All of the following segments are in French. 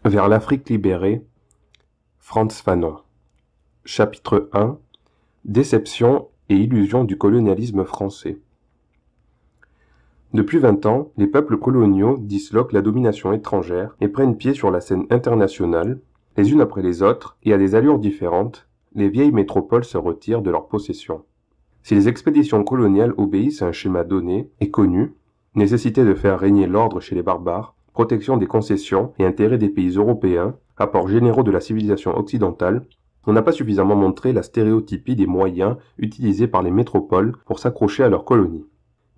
Vers l'Afrique libérée, Frantz Fanon. Chapitre 1. Déception et illusion du colonialisme français. Depuis 20 ans, les peuples coloniaux disloquent la domination étrangère et prennent pied sur la scène internationale, les unes après les autres, et à des allures différentes, les vieilles métropoles se retirent de leurs possessions. Si les expéditions coloniales obéissent à un schéma donné et connu, nécessité de faire régner l'ordre chez les barbares, protection des concessions et intérêts des pays européens, apports généraux de la civilisation occidentale, on n'a pas suffisamment montré la stéréotypie des moyens utilisés par les métropoles pour s'accrocher à leurs colonies.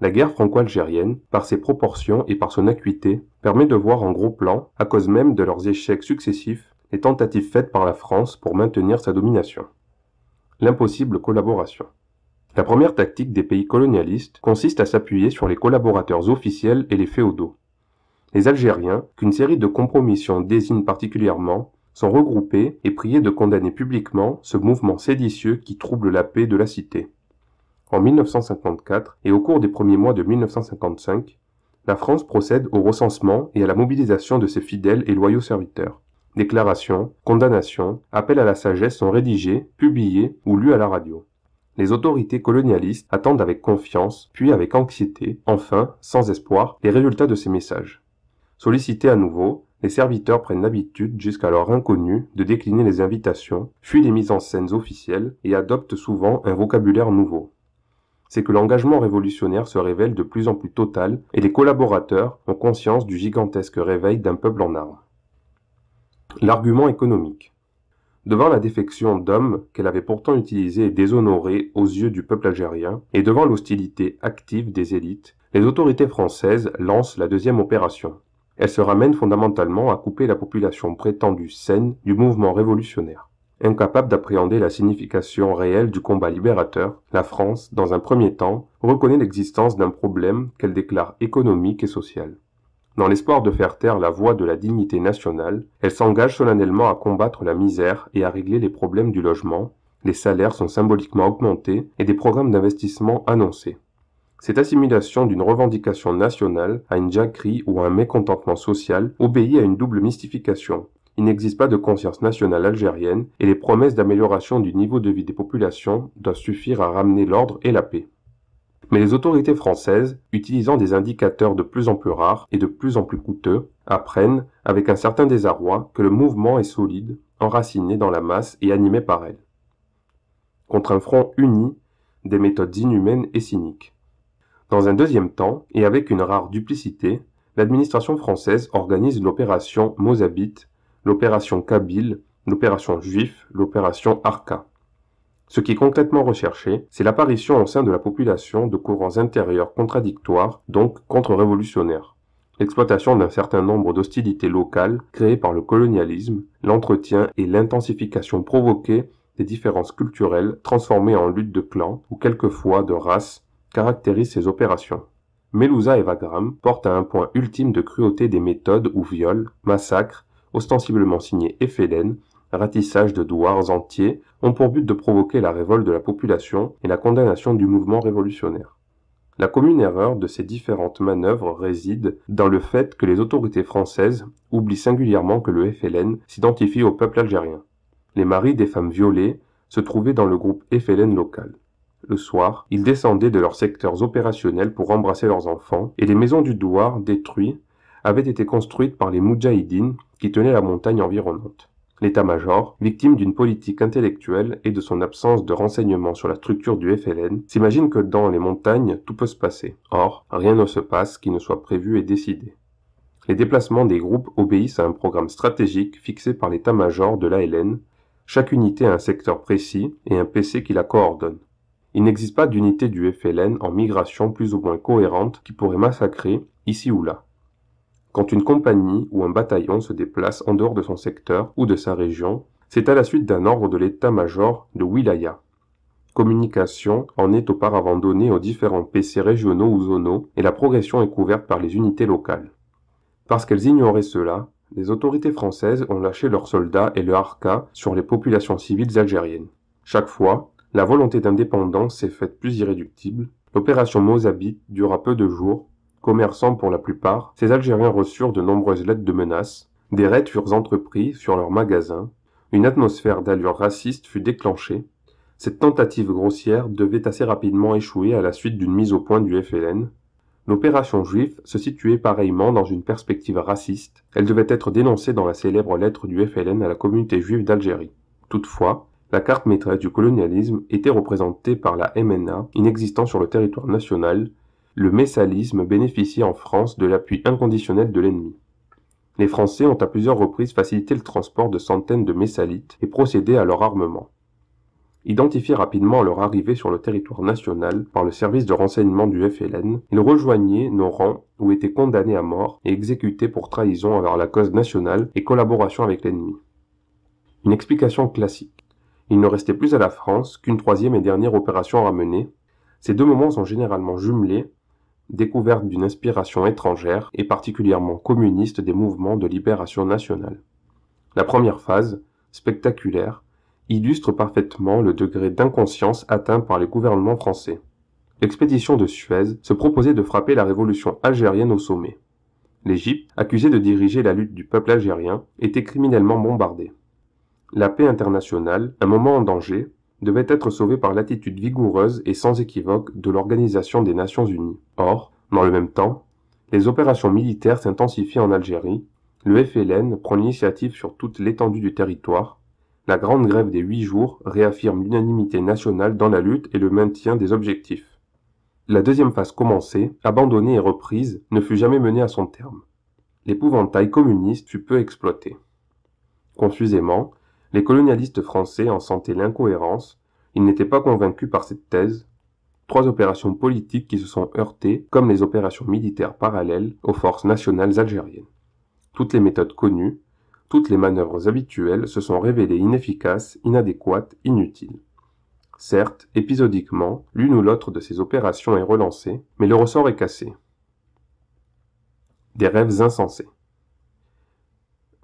La guerre franco-algérienne, par ses proportions et par son acuité, permet de voir en gros plan, à cause même de leurs échecs successifs, les tentatives faites par la France pour maintenir sa domination. L'impossible collaboration. La première tactique des pays colonialistes consiste à s'appuyer sur les collaborateurs officiels et les féodaux. Les Algériens, qu'une série de compromissions désigne particulièrement, sont regroupés et priés de condamner publiquement ce mouvement séditieux qui trouble la paix de la cité. En 1954 et au cours des premiers mois de 1955, la France procède au recensement et à la mobilisation de ses fidèles et loyaux serviteurs. Déclarations, condamnations, appels à la sagesse sont rédigés, publiés ou lus à la radio. Les autorités colonialistes attendent avec confiance, puis avec anxiété, enfin, sans espoir, les résultats de ces messages. Sollicités à nouveau, les serviteurs prennent l'habitude, jusqu'alors inconnue, de décliner les invitations, fuient les mises en scène officielles et adoptent souvent un vocabulaire nouveau. C'est que l'engagement révolutionnaire se révèle de plus en plus total et les collaborateurs ont conscience du gigantesque réveil d'un peuple en armes. L'argument économique. Devant la défection d'hommes qu'elle avait pourtant utilisée et déshonorée aux yeux du peuple algérien, et devant l'hostilité active des élites, les autorités françaises lancent la deuxième opération. Elle se ramène fondamentalement à couper la population prétendue saine du mouvement révolutionnaire. Incapable d'appréhender la signification réelle du combat libérateur, la France, dans un premier temps, reconnaît l'existence d'un problème qu'elle déclare économique et social. Dans l'espoir de faire taire la voix de la dignité nationale, elle s'engage solennellement à combattre la misère et à régler les problèmes du logement, les salaires sont symboliquement augmentés et des programmes d'investissement annoncés. Cette assimilation d'une revendication nationale à une jacquerie ou à un mécontentement social obéit à une double mystification. Il n'existe pas de conscience nationale algérienne et les promesses d'amélioration du niveau de vie des populations doivent suffire à ramener l'ordre et la paix. Mais les autorités françaises, utilisant des indicateurs de plus en plus rares et de plus en plus coûteux, apprennent, avec un certain désarroi, que le mouvement est solide, enraciné dans la masse et animé par elle. Contre un front uni, des méthodes inhumaines et cyniques. Dans un deuxième temps, et avec une rare duplicité, l'administration française organise l'opération Mozabite, l'opération Kabyle, l'opération Juif, l'opération Arka. Ce qui est concrètement recherché, c'est l'apparition au sein de la population de courants intérieurs contradictoires, donc contre-révolutionnaires. L'exploitation d'un certain nombre d'hostilités locales créées par le colonialisme, l'entretien et l'intensification provoquée des différences culturelles transformées en lutte de clans ou quelquefois de races caractérisent ces opérations. Melouza et Wagram portent à un point ultime de cruauté des méthodes où viols, massacres, ostensiblement signés FLN, ratissage de douars entiers, ont pour but de provoquer la révolte de la population et la condamnation du mouvement révolutionnaire. La commune erreur de ces différentes manœuvres réside dans le fait que les autorités françaises oublient singulièrement que le FLN s'identifie au peuple algérien. Les maris des femmes violées se trouvaient dans le groupe FLN local. Le soir, ils descendaient de leurs secteurs opérationnels pour embrasser leurs enfants, et les maisons du douar, détruites, avaient été construites par les moudjahidines qui tenaient la montagne environnante. L'état-major, victime d'une politique intellectuelle et de son absence de renseignements sur la structure du FLN, s'imagine que dans les montagnes, tout peut se passer. Or, rien ne se passe qui ne soit prévu et décidé. Les déplacements des groupes obéissent à un programme stratégique fixé par l'état-major de l'ALN. Chaque unité a un secteur précis et un PC qui la coordonne. Il n'existe pas d'unité du FLN en migration plus ou moins cohérente qui pourrait massacrer, ici ou là. Quand une compagnie ou un bataillon se déplace en dehors de son secteur ou de sa région, c'est à la suite d'un ordre de l'état-major de wilaya. Communication en est auparavant donnée aux différents PC régionaux ou zonaux et la progression est couverte par les unités locales. Parce qu'elles ignoraient cela, les autorités françaises ont lâché leurs soldats et le harka sur les populations civiles algériennes. Chaque fois, la volonté d'indépendance s'est faite plus irréductible. L'opération Mozabite dura peu de jours. Commerçants pour la plupart, ces Algériens reçurent de nombreuses lettres de menaces. Des raids furent entrepris sur leurs magasins, une atmosphère d'allure raciste fut déclenchée. Cette tentative grossière devait assez rapidement échouer à la suite d'une mise au point du FLN. L'opération Juif se situait pareillement dans une perspective raciste. Elle devait être dénoncée dans la célèbre lettre du FLN à la communauté juive d'Algérie. Toutefois, la carte maîtresse du colonialisme était représentée par la MNA, inexistant sur le territoire national. Le messalisme bénéficiait en France de l'appui inconditionnel de l'ennemi. Les Français ont à plusieurs reprises facilité le transport de centaines de messalites et procédé à leur armement. Identifiés rapidement à leur arrivée sur le territoire national par le service de renseignement du FLN, ils rejoignaient nos rangs ou étaient condamnés à mort et exécutés pour trahison envers la cause nationale et collaboration avec l'ennemi. Une explication classique. Il ne restait plus à la France qu'une troisième et dernière opération à mener. Ces deux moments sont généralement jumelés, découverte d'une inspiration étrangère et particulièrement communiste des mouvements de libération nationale. La première phase, spectaculaire, illustre parfaitement le degré d'inconscience atteint par les gouvernements français. L'expédition de Suez se proposait de frapper la révolution algérienne au sommet. L'Égypte, accusée de diriger la lutte du peuple algérien, était criminellement bombardée. La paix internationale, un moment en danger, devait être sauvée par l'attitude vigoureuse et sans équivoque de l'Organisation des Nations Unies. Or, dans le même temps, les opérations militaires s'intensifient en Algérie, le FLN prend l'initiative sur toute l'étendue du territoire, la grande grève des 8 jours réaffirme l'unanimité nationale dans la lutte et le maintien des objectifs. La deuxième phase commencée, abandonnée et reprise, ne fut jamais menée à son terme. L'épouvantail communiste fut peu exploité. Confusément, les colonialistes français en sentaient l'incohérence, ils n'étaient pas convaincus par cette thèse. 3 opérations politiques qui se sont heurtées, comme les opérations militaires parallèles, aux forces nationales algériennes. Toutes les méthodes connues, toutes les manœuvres habituelles se sont révélées inefficaces, inadéquates, inutiles. Certes, épisodiquement, l'une ou l'autre de ces opérations est relancée, mais le ressort est cassé. Des rêves insensés.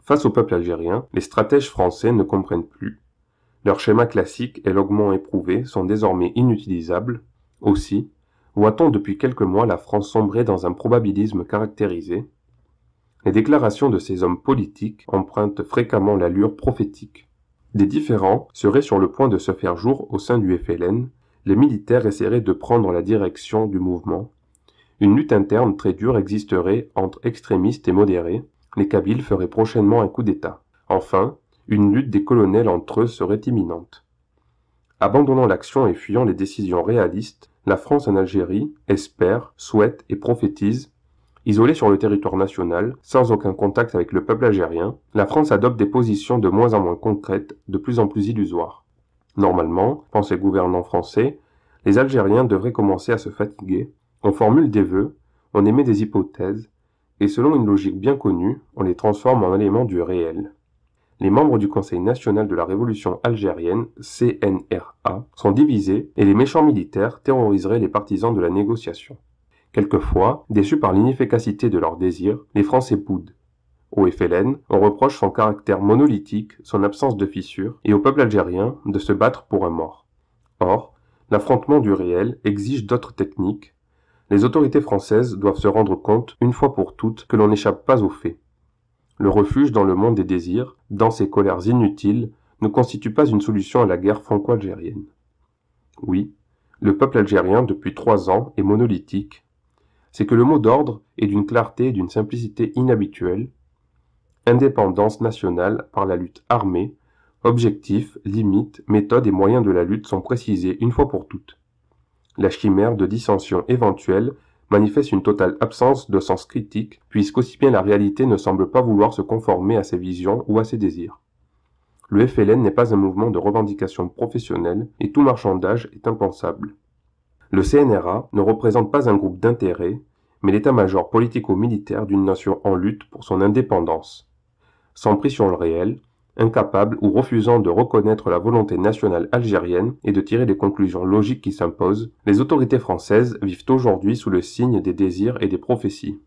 Face au peuple algérien, les stratèges français ne comprennent plus. Leurs schémas classiques et longuement éprouvés sont désormais inutilisables. Aussi, voit-on depuis quelques mois la France sombrer dans un probabilisme caractérisé. Les déclarations de ces hommes politiques empruntent fréquemment l'allure prophétique. Des différends seraient sur le point de se faire jour au sein du FLN, les militaires essaieraient de prendre la direction du mouvement. Une lutte interne très dure existerait entre extrémistes et modérés. Les Kabyles feraient prochainement un coup d'État. Enfin, une lutte des colonels entre eux serait imminente. Abandonnant l'action et fuyant les décisions réalistes, la France en Algérie espère, souhaite et prophétise. Isolée sur le territoire national, sans aucun contact avec le peuple algérien, la France adopte des positions de moins en moins concrètes, de plus en plus illusoires. Normalement, pensent les gouvernants français, les Algériens devraient commencer à se fatiguer. On formule des vœux, on émet des hypothèses, et selon une logique bien connue, on les transforme en éléments du réel. Les membres du Conseil national de la Révolution algérienne, CNRA, sont divisés et les méchants militaires terroriseraient les partisans de la négociation. Quelquefois, déçus par l'inefficacité de leurs désirs, les Français boudent. Au FLN, on reproche son caractère monolithique, son absence de fissures, et au peuple algérien de se battre pour un mort. Or, l'affrontement du réel exige d'autres techniques. Les autorités françaises doivent se rendre compte, une fois pour toutes, que l'on n'échappe pas aux faits. Le refuge dans le monde des désirs, dans ces colères inutiles, ne constitue pas une solution à la guerre franco-algérienne. Oui, le peuple algérien, depuis 3 ans, est monolithique. C'est que le mot d'ordre est d'une clarté et d'une simplicité inhabituelles. Indépendance nationale par la lutte armée, objectifs, limites, méthodes et moyens de la lutte sont précisés une fois pour toutes. La chimère de dissension éventuelle manifeste une totale absence de sens critique, puisqu'aussi bien la réalité ne semble pas vouloir se conformer à ses visions ou à ses désirs. Le FLN n'est pas un mouvement de revendication professionnelle et tout marchandage est impensable. Le CNRA ne représente pas un groupe d'intérêts, mais l'état-major politico-militaire d'une nation en lutte pour son indépendance. Sans prise sur le réel, incapable ou refusant de reconnaître la volonté nationale algérienne et de tirer les conclusions logiques qui s'imposent, les autorités françaises vivent aujourd'hui sous le signe des désirs et des prophéties.